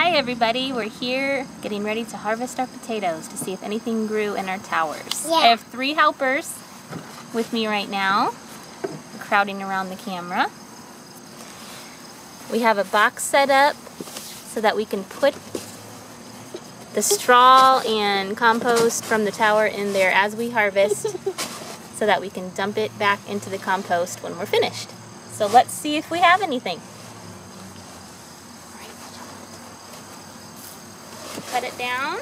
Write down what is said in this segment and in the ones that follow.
Hi everybody, we're here getting ready to harvest our potatoes to see if anything grew in our towers. Yeah. I have 3 helpers with me right now, crowding around the camera. We have a box set up so that we can put the straw and compost from the tower in there as we harvest so that we can dump it back into the compost when we're finished. So let's see if we have anything. Cut it down.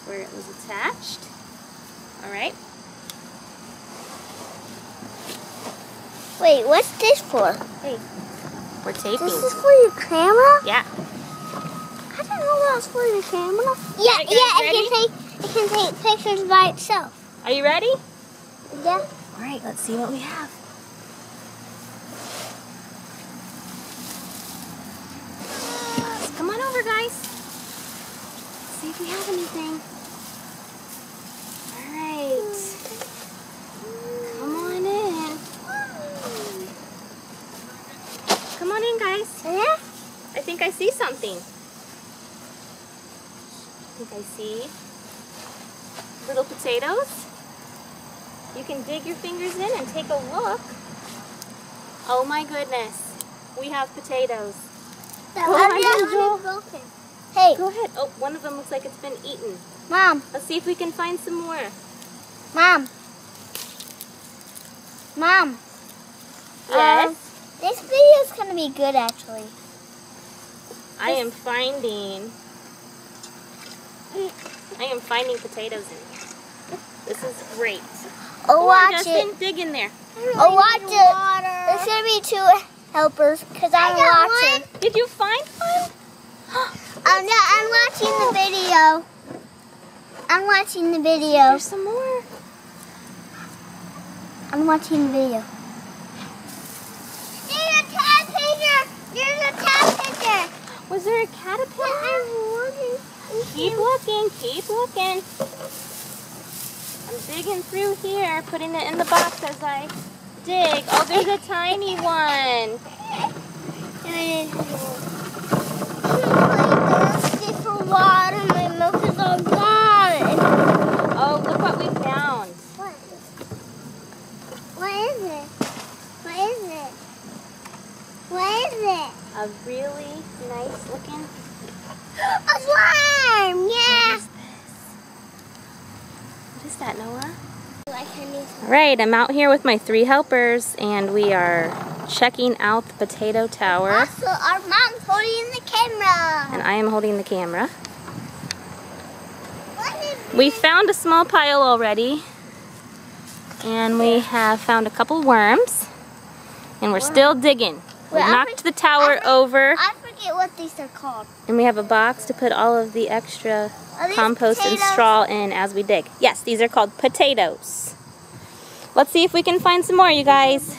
Where it was attached. Alright. Wait, what's this for? Hey, we're taping. This is for your camera? Yeah. I didn't know that was for your camera. Yeah, Right, it can take pictures by itself. Are you ready? Yeah. Alright, let's see what we have. Come on over, guys. Let's see if we have anything. Alright. Come on in. Come on in, guys. Yeah? I think I see something. I think I see little potatoes. You can dig your fingers in and take a look. Oh my goodness. We have potatoes. Broken. Hey. Go ahead. Oh, one of them looks like it's been eaten. Mom. Let's see if we can find some more. Mom. Mom. Yes? This video is going to be good, actually. I am finding potatoes in here. This is great. Oh, Come on, watch Justin, it. dig in there. Oh, watch it. There's going to be 2 helpers because I'm watching. Did you find one? No, I'm watching the video. I'm watching the video. There's some more. I'm watching the video. There's a caterpillar. There's a caterpillar. Was there a caterpillar? Keep looking, keep looking. I'm digging through here, putting it in the box as I dig. Oh, there's a tiny one. For water, my milk is all gone. Oh, look what we found. What? What is it? What is it? What is it? A really nice looking. A slime! Yeah! What is that, Noah? Alright, I'm out here with my 3 helpers and we are checking out the potato tower. Also, our mom's holding the camera. And I am holding the camera. We found a small pile already. And we have found a couple worms. And we're still digging. We knocked the tower over. I forget what these are called. And we have a box to put all of the extra Are these compost and potatoes? straw in as we dig. Yes, these are called potatoes. Let's see if we can find some more, you guys.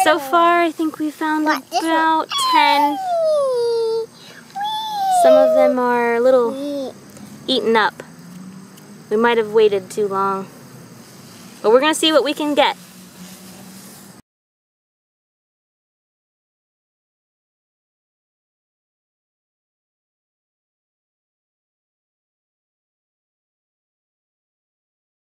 So far, I think we found about 10. Some of them are a little eaten up. We might have waited too long. But we're going to see what we can get.